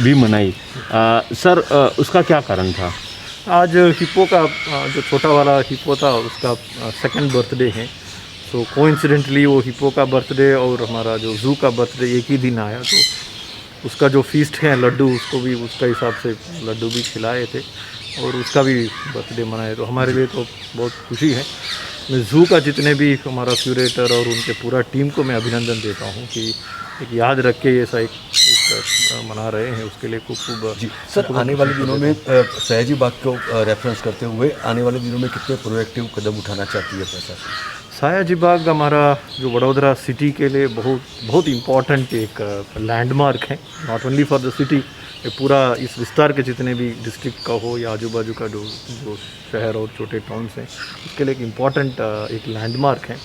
भी मनाई। सर उसका क्या कारण था? आज हिप्पो का जो छोटा वाला हिप्पो था उसका सेकंड बर्थडे है। तो कोइंसिडेंटली वो हिप्पो का बर्थडे और हमारा जो ज़ू का बर्थडे एक ही दिन आया, तो उसका जो फीस्ट है लड्डू, उसको भी उसका हिसाब से लड्डू भी खिलाए थे और उसका भी बर्थडे मनाए। तो हमारे लिए तो बहुत खुशी है। मैं ज़ू का जितने भी हमारा क्यूरेटर और उनके पूरा टीम को मैं अभिनंदन देता हूँ कि एक याद रख के ऐसा एक मना रहे हैं, उसके लिए खूब खूब जी सर, आने वाले दिनों में सयाजी बाग को रेफरेंस करते हुए आने वाले दिनों में कितने प्रोएक्टिव कदम उठाना चाहती है प्रशासन? सयाजी बाग हमारा जो वडोदरा सिटी के लिए बहुत बहुत इम्पॉर्टेंट एक लैंडमार्क है। Not only for the city, ये पूरा इस विस्तार के जितने भी डिस्ट्रिक्ट का हो या आजू बाजू का जो जो शहर और छोटे टाउन्स हैं, उसके लिए एक इम्पॉर्टेंट एक लैंडमार्क है।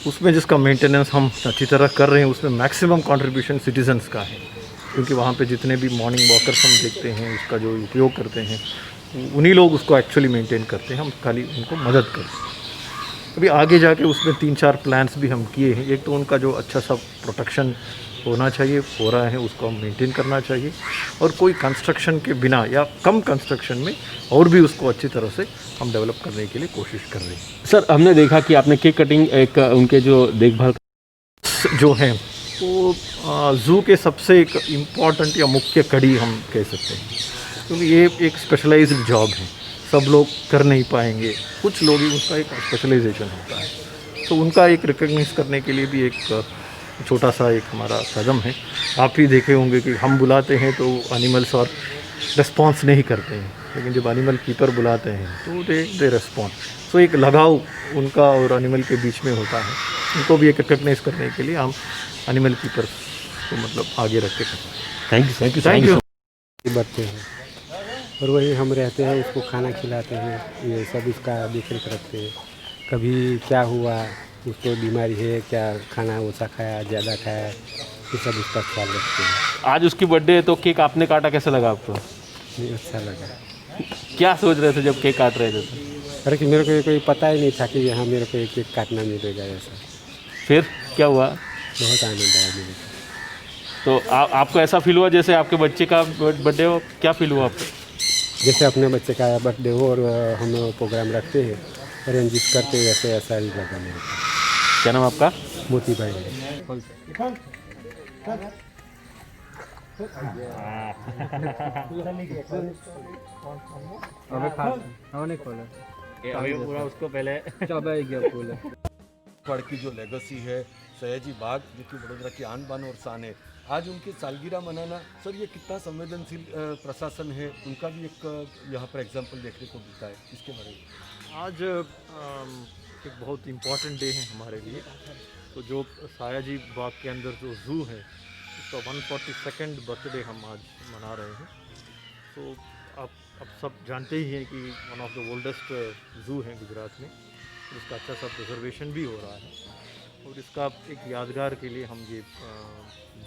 उसमें जिसका मेंटेनेंस हम अच्छी तरह कर रहे हैं, उसमें मैक्सिमम कंट्रीब्यूशन सिटीजन्स का है, क्योंकि वहाँ पे जितने भी मॉर्निंग वॉकर्स हम देखते हैं, उसका जो उपयोग करते हैं, उन्हीं लोग उसको एक्चुअली मेंटेन करते हैं, हम खाली उनको मदद करते हैं। अभी आगे जाके उसमें 3-4 प्लान्स भी हम किए हैं। एक तो उनका जो अच्छा सा प्रोटेक्शन होना चाहिए, हो रहा है, उसको हम मेंटेन करना चाहिए, और कोई कंस्ट्रक्शन के बिना या कम कंस्ट्रक्शन में और भी उसको अच्छी तरह से हम डेवलप करने के लिए कोशिश कर रहे हैं। सर हमने देखा कि आपने केक कटिंग एक उनके जो देखभाल जो हैं वो ज़ू के सबसे एक इम्पॉर्टेंट या मुख्य कड़ी हम कह सकते हैं, क्योंकि ये एक स्पेशलाइज्ड जॉब है, सब लोग कर नहीं पाएंगे, कुछ लोग ही उसका एक स्पेशलाइजेशन होता है। तो उनका एक रिकग्नाइज करने के लिए भी एक छोटा सा एक हमारा कदम है। आप ही देखे होंगे कि हम बुलाते हैं तो एनिमल्स और रिस्पॉन्स नहीं करते हैं, लेकिन जब एनिमल कीपर बुलाते हैं तो दे रिस्पॉन्ड। सो एक लगाव उनका और एनिमल के बीच में होता है, उनको भी एक रिकग्नाइज करने के लिए हम एनिमल कीपर को मतलब आगे रख के करते हैं। Thank you. बच्चे हैं और वही हम रहते हैं, उसको खाना खिलाते हैं, ये सब इसका देख रेख रखते हैं। कभी क्या हुआ, उसको बीमारी है क्या, खाना ओसा खाया ज़्यादा खाया, ये सब उसका ख्याल रखते हैं। आज उसकी बर्थडे है तो केक आपने काटा, कैसा लगा आपको? ये अच्छा लगा। क्या सोच रहे थे जब केक काट रहे थे तो? अरे कि मेरे को ये कोई पता ही नहीं था कि यहाँ मेरे को एक केक काटना मिलेगा ऐसा। फिर क्या हुआ? बहुत आनंद आया मेरे को। तो आपको ऐसा फील हुआ जैसे आपके बच्चे का बर्थडे हो? क्या फील हुआ आपको? जैसे अपने बच्चे का बर्थडे हो और हम प्रोग्राम रखते हैं, अरेंज करते हैं, वैसे ऐसा ही लगा मेरे को। क्या नाम आपका? मोती भाई है। अभी पूरा उसको पहले पढ़ की जो लेगेसी है सयाजी बाग, जो कि वडोदरा की आन बान और शान है, आज उनकी सालगिरह मनाना, सर ये कितना संवेदनशील प्रशासन है, उनका भी एक यहाँ पर एग्जाम्पल देखने को मिलता है, इसके बारे में? आज एक बहुत इम्पॉर्टेंट डे है हमारे लिए। तो जो सयाजी बाग के अंदर जो ज़ू है, उसका 142nd बर्थडे हम आज मना रहे हैं। तो आप सब जानते ही हैं कि one of the oldest zoo है गुजरात में, और इसका अच्छा सा प्रिजर्वेशन भी हो रहा है, और इसका एक यादगार के लिए हम ये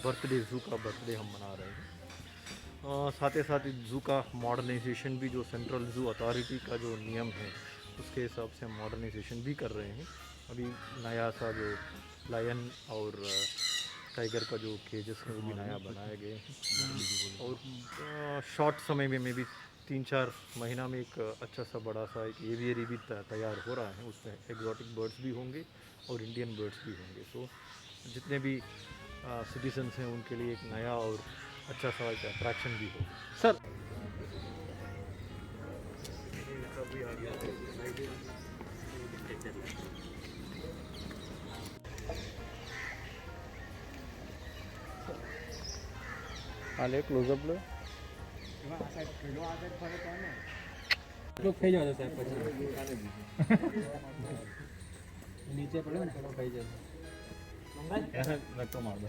बर्थडे ज़ू का बर्थडे हम मना रहे हैं। साथ ही साथ ज़ू का मॉडर्नाइजेशन भी, जो सेंट्रल ज़ू अथॉरिटी का जो नियम है उसके हिसाब से हम मॉडर्नाइजेशन भी कर रहे हैं। अभी नया सा जो लायन और टाइगर का जो केजेस हैं वो भी नया बनाए गए हैं, और शॉर्ट समय में भी 3-4 महीना में एक अच्छा सा बड़ा सा एक एवियरी भी तैयार हो रहा है। उसमें एग्जॉटिक बर्ड्स भी होंगे और इंडियन बर्ड्स भी होंगे। तो जितने भी सिटीजन्स हैं उनके लिए एक नया और अच्छा सा एक अट्रैक्शन भी हो। सर आले क्लोजअप लो लोग खाई जाओ साहब नीचे पड़े ना, खाई जाओ। ऐसा रख तो मार दो।